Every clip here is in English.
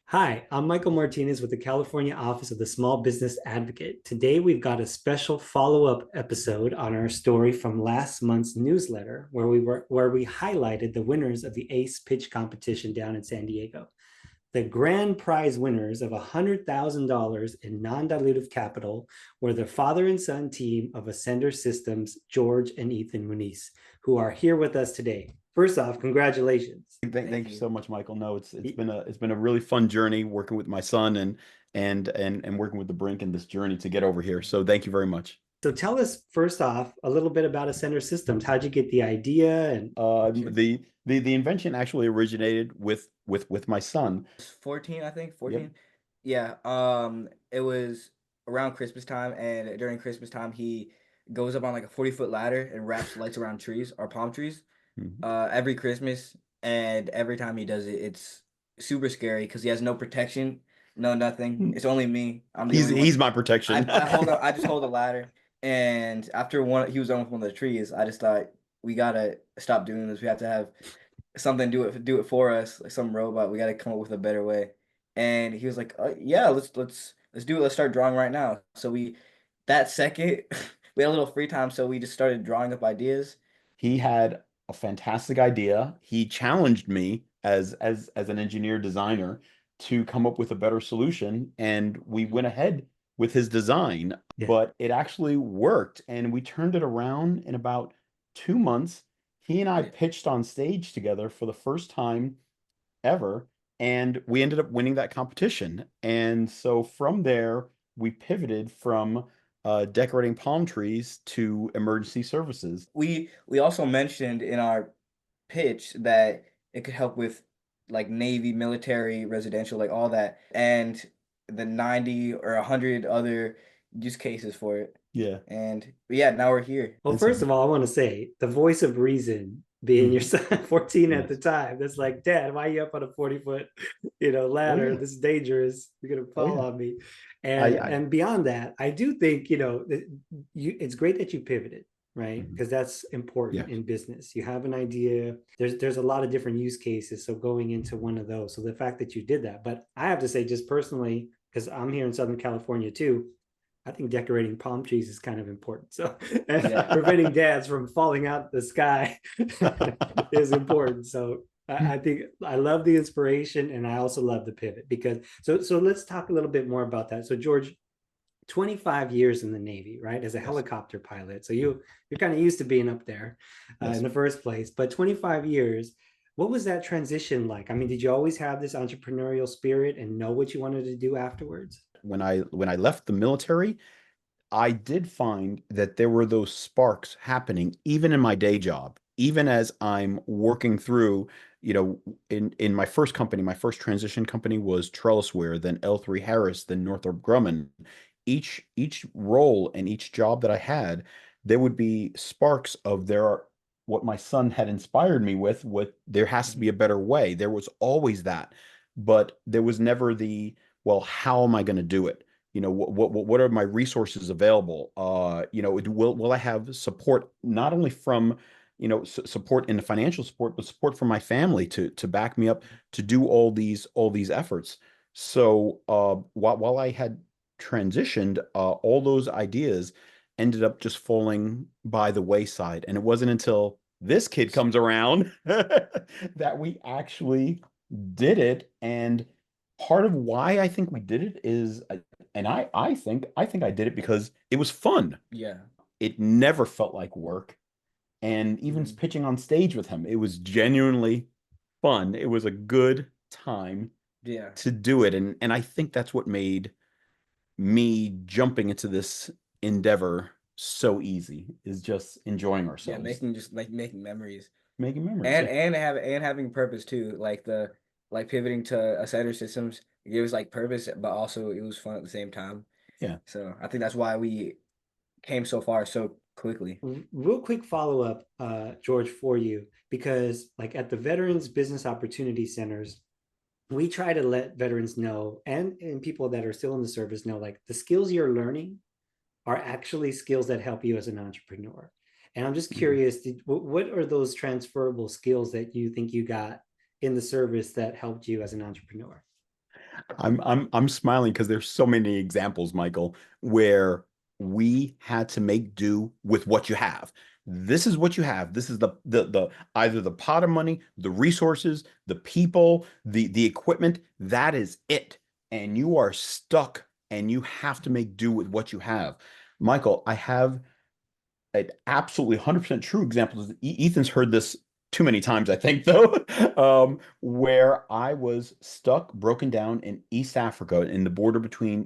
Hi, I'm Michael Martinez with the California Office of the Small Business Advocate. Today, we've got a special follow-up episode on our story from last month's newsletter, where we highlighted the winners of the ACE pitch competition down in San Diego. The grand prize winners of $100,000 in non-dilutive capital were the father and son team of Ascender Systems, Jorge and Ethan Muniz, who are here with us today. First off, congratulations. Thank you so much, Michael. No, it's been a really fun journey working with my son and working with the Brink in this journey to get over here. So thank you very much. So tell us first off a little bit about Ascender Systems. How'd you get the idea? And Sure. The invention actually originated with my son. 14, I think, Yep. 14. Yeah, it was around Christmas time, and during Christmas time, he goes up on like a 40-foot ladder and wraps lights around trees or palm trees, Mhm. every Christmas. And every time he does it, it's super scary because he has no protection, no nothing. It's only me. I'm the He's only one. he's my protection. I just hold the ladder. And after he was on with one of the trees, I just thought we gotta stop doing this. We have to have something do it for us, like some robot. We got to come up with a better way. And he was like, yeah, let's do it. Let's start drawing right now. So we that second we had a little free time, so we just started drawing up ideas. He had a fantastic idea. He challenged me as an engineer designer to come up with a better solution, and we went ahead with his design, yeah, but it actually worked, and we turned it around in about 2 months. He and I Yeah. pitched on stage together for the first time ever, and we ended up winning that competition. And so from there, we pivoted from decorating palm trees to emergency services. We also mentioned in our pitch that it could help with like Navy, military, residential, like all that, and the 90 or 100 other use cases for it. Yeah. And yeah, now we're here. well, And so, first of all, I want to say the voice of reason being your mhm, son, 14 at the yes. time. That's like, Dad, why are you up on a 40-foot, Oh ladder? yeah. This is dangerous. You're gonna Oh fall yeah. on me. I, And I and beyond that, I do think, it's great that you pivoted, right? mhm, Because that's important yes. in business. You have an idea. There's a lot of different use cases. So going into one of those. So the fact that you did that, but I have to say, just personally, because I'm here in Southern California too, I think decorating palm trees is kind of important. So Yeah. preventing dads from falling out the sky is important. So I think I love the inspiration, and I also love the pivot because so let's talk a little bit more about that. So George, 25 years in the Navy, right, as a Yes. helicopter pilot. So you're kind of used to being up there in Yes. the first place. But 25 years, what was that transition like? I mean, did you always have this entrepreneurial spirit and know what you wanted to do afterwards? When I left the military, I did find that there were those sparks happening even in my day job, even as I'm working through, in my first company, my first transition company was Trellisware, then L3 Harris, then Northrop Grumman. Each role and each job that I had, there would be sparks of what my son had inspired me with, what there has to be a better way. There was always that, but there was never well, how am I going to do it? What are my resources available? Will I have support not only from support in the financial support, but support from my family to back me up to do all these efforts. So while I had transitioned, all those ideas ended up just falling by the wayside, and it wasn't until this kid comes around that we actually did it. And part of why I think we did it is, and I think I did it because it was fun. Yeah. It never felt like work. And even Mhm. pitching on stage with him, it was genuinely fun. It was a good time Yeah. to do it. And I think that's what made me jumping into this endeavor so easy, is just enjoying Yeah, ourselves, making just like making memories. making memories. And Yeah. having purpose too, like the like pivoting to a Ascender Systems gives like purpose, but also it was fun at the same time. Yeah. So I think that's why we came so far so quickly. Real quick follow up, George, for you, because like at the Veterans Business Opportunity Centers, we try to let veterans know and people that are still in the service know, like, the skills you're learning are actually skills that help you as an entrepreneur. And I'm just Mhm. curious, what are those transferable skills that you think you got in the service that helped you as an entrepreneur? I'm smiling because there's so many examples, Michael, where we had to make do with what you have. This is what you have. This is the either the pot of money, the resources, the people, the equipment. That is it. And you are stuck and you have to make do with what you have. Michael, I have an absolutely 100% true example. Ethan's heard this too many times, I think, though, where I was stuck, broken down in East Africa in the border between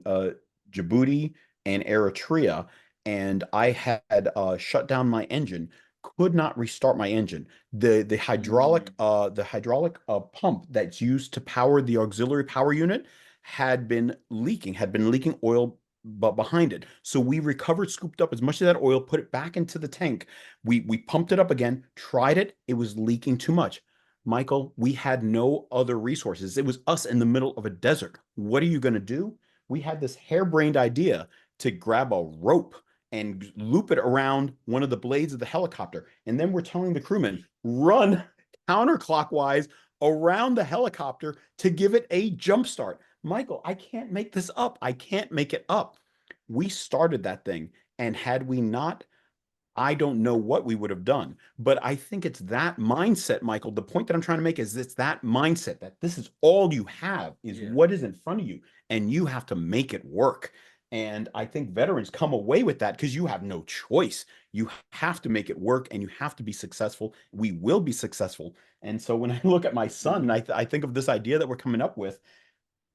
Djibouti and Eritrea. And I had shut down my engine, could not restart my engine. The hydraulic pump that's used to power the auxiliary power unit had been leaking oil but behind it. So we recovered, scooped up as much of that oil, put it back into the tank. We pumped it up again, tried it. It was leaking too much. Michael, we had no other resources. It was us in the middle of a desert. What are you going to do? We had this harebrained idea to grab a rope and loop it around one of the blades of the helicopter. And then we're telling the crewmen, run counterclockwise around the helicopter to give it a jump start. Michael, I can't make this up. I can't make it up. We started that thing. And had we not, I don't know what we would have done. But I think it's that mindset, Michael. The point that I'm trying to make is it's that mindset that this is all you have is what is in front of you, and you have to make it work. And I think veterans come away with that because you have no choice. You have to make it work and you have to be successful. We will be successful. And so when I look at my son and I think of this idea that we're coming up with,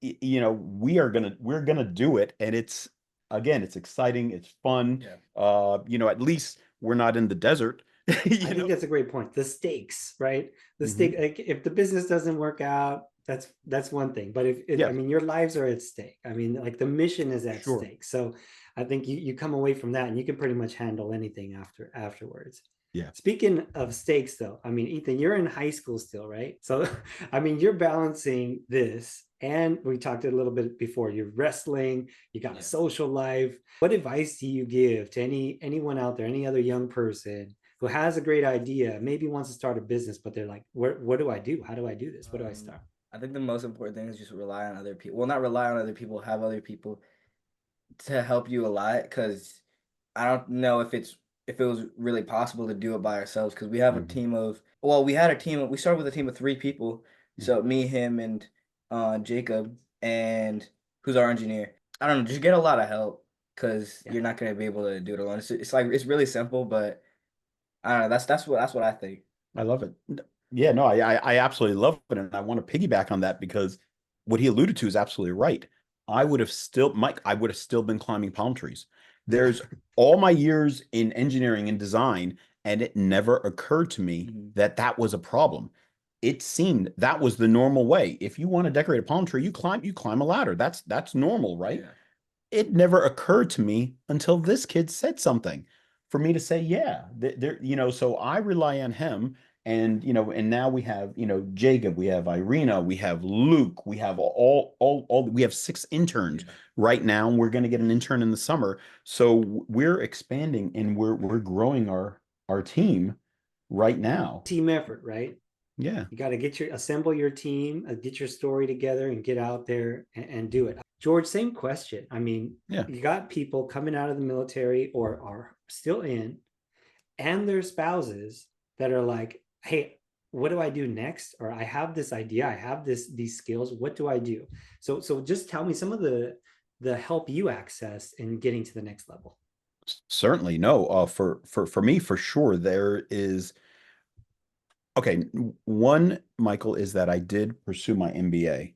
we're gonna do it, and it's again, it's exciting, it's fun. At least we're not in the desert. I think that's a great point. The stakes, right? The stake. Like, if the business doesn't work out, that's one thing. But I mean, your lives are at stake. I mean, like, the mission is at stake. So I think you come away from that and you can pretty much handle anything afterwards. Yeah. Speaking of stakes, though, I mean, Ethan, you're in high school still, right? So, I mean, you're balancing this, and we talked a little bit before. You're wrestling, you got a social life. What advice do you give to anyone out there, any other young person who has a great idea, maybe wants to start a business, but they're like, what do I do? How do I do this? What do I start? I think the most important thing is just rely on other people. Well, not rely on other people, have other people to help you a lot, because I don't know if it was really possible to do it by ourselves, because we have a team of we started with a team of 3 people. So me, him, and Jacob, and who's our engineer. I don't know, just get a lot of help, because you're not gonna be able to do it alone. It's like, it's really simple, but I don't know. That's what I think. I love it. Yeah, no, I absolutely love it, and I want to piggyback on that because what he alluded to is absolutely right. I would have still been climbing palm trees. There's all my years in engineering and design, and it never occurred to me that was a problem. It seemed that was the normal way. If you want to decorate a palm tree, you climb a ladder. That's normal, right? Yeah. It never occurred to me until this kid said something for me to say, yeah, so I rely on him. And now we have, Jacob, we have Irina, we have Luke, we have we have 6 interns right now, and we're going to get an intern in the summer. So we're expanding and we're growing our team right now. Team effort, right? Yeah. You got to assemble your team, get your story together, and get out there and do it. George, same question. I mean, you got people coming out of the military or are still in, and their spouses that are like, hey, what do I do next? Or I have this idea, I have these skills. What do I do? So just tell me some of the help you access in getting to the next level. Certainly. No, for me, for sure, there is. Okay, one, Michael, is that I did pursue my MBA,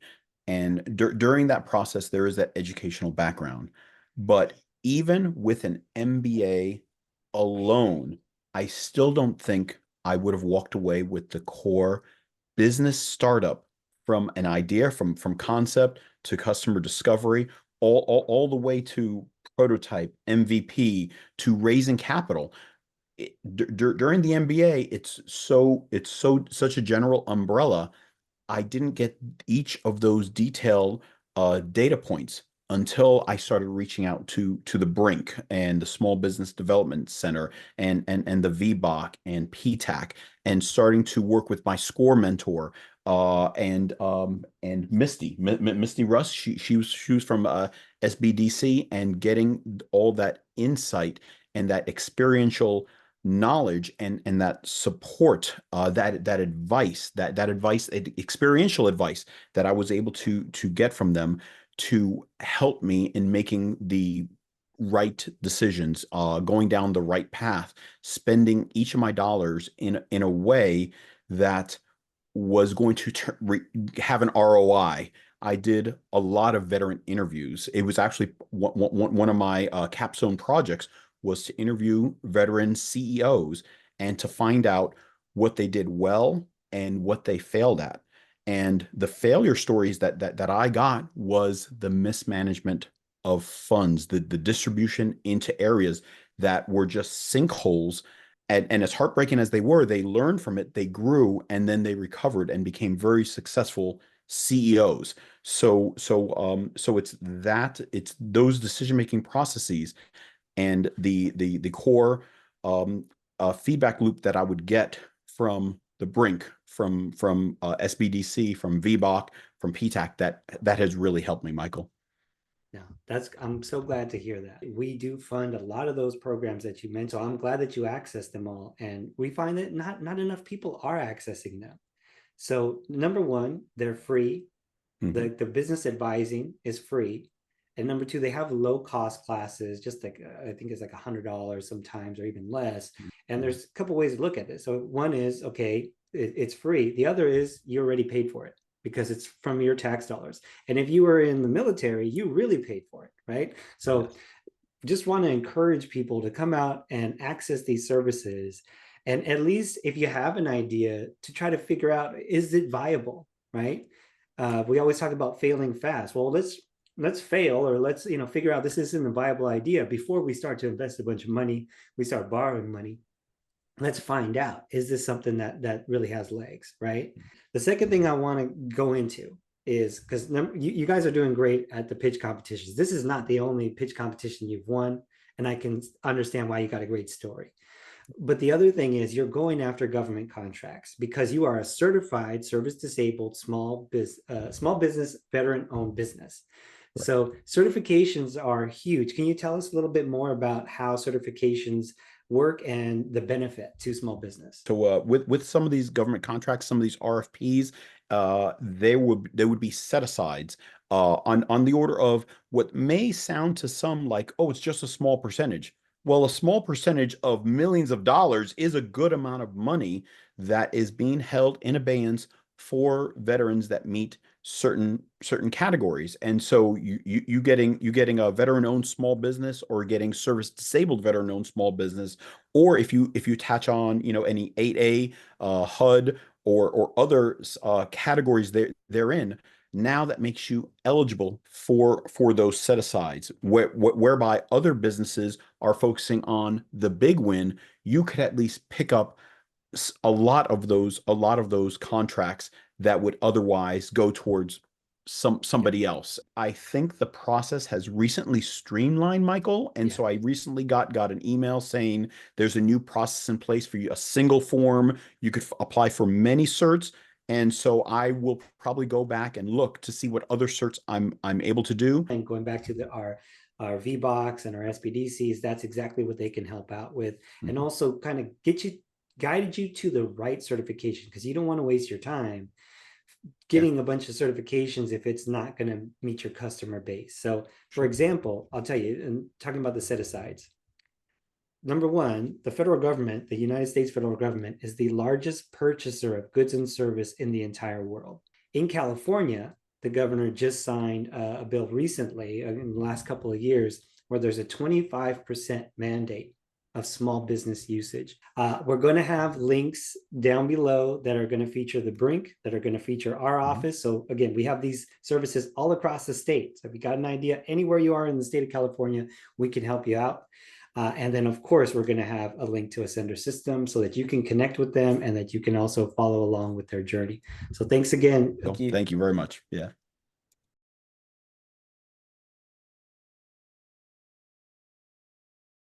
and during that process, there is that educational background. But even with an MBA alone, I still don't think I would have walked away with the core business startup, from an idea, from concept to customer discovery, all the way to prototype, MVP, to raising capital. During the MBA, it's such a general umbrella. I didn't get each of those detailed data points. until I started reaching out to the Brink and the Small Business Development Center and the VBOC and PTAC, and starting to work with my SCORE mentor and Misty Russ. She was from SBDC, and getting all that insight and that experiential knowledge and that support, that advice, experiential advice that I was able to get from them to help me in making the right decisions, going down the right path, spending each of my dollars in a way that was going to have an ROI. I did a lot of veteran interviews. It was actually one of my capstone projects was to interview veteran CEOs and to find out what they did well and what they failed at. And the failure stories that I got was the mismanagement of funds, the distribution into areas that were just sinkholes. And as heartbreaking as they were, they learned from it, they grew, and then they recovered and became very successful CEOs. So it's those decision-making processes and the core feedback loop that I would get from the Brink, from SBDC, from VBOC, from PTAC, that has really helped me, Michael. Yeah, I'm so glad to hear that. We do fund a lot of those programs that you mentioned. So I'm glad that you access them all. And we find that not enough people are accessing them. So number one, they're free. The business advising is free. And number two, they have low cost classes, just like I think it's like $100 sometimes or even less. And there's a couple ways to look at this. So one is, okay, it's free. The other is you already paid for it because it's from your tax dollars. And if you were in the military, you really paid for it, right? So just want to encourage people to come out and access these services. And at least if you have an idea, to try to figure out, is it viable, right? We always talk about failing fast. Well, let's fail, or let's figure out this isn't a viable idea before we start to invest a bunch of money, we start borrowing money. Let's find out, is this something that really has legs, right? The second thing I want to go into is, because you guys are doing great at the pitch competitions. This is not the only pitch competition you've won, and I can understand why you got a great story. But the other thing is you're going after government contracts because you are a certified service-disabled small business veteran-owned business. Right. So certifications are huge. Can you tell us a little bit more about how certifications work and the benefit to small business? So with some of these government contracts, some of these RFPs, there would be set-asides on the order of what may sound to some like, oh, it's just a small percentage. Well, a small percentage of millions of dollars is a good amount of money that is being held in abeyance for veterans that meet certain categories. And so you getting a veteran-owned small business, or getting service-disabled veteran-owned small business, or if you attach on any 8A HUD or other categories therein. Now that makes you eligible for those set-asides, whereby other businesses are focusing on the big win. You could at least pick up a lot of those contracts that would otherwise go towards somebody else. I think the process has recently streamlined, Michael, and so I recently got an email saying there's a new process in place for you, a single form. You could apply for many certs. And so I will probably go back and look to see what other certs I'm able to do. And going back to our VBOCs and our SBDCs, that's exactly what they can help out with. And also kind of guided you to the right certification, because you don't want to waste your time getting a bunch of certifications if it's not going to meet your customer base. So for example, I'll tell you, and talking about the set-asides, number one, the federal government, the United States federal government, is the largest purchaser of goods and service in the entire world. In California, the governor just signed a bill recently in the last couple of years where there's a 25% mandate of small business usage. We're going to have links down below that are going to feature the Brink, that are going to feature our office. So again, we have these services all across the state. So if you got an idea, anywhere you are in the state of California, we can help you out. And then, of course, we're going to have a link to Ascender System so that you can connect with them and that you can also follow along with their journey. So thanks again. Thank you very much. Yeah.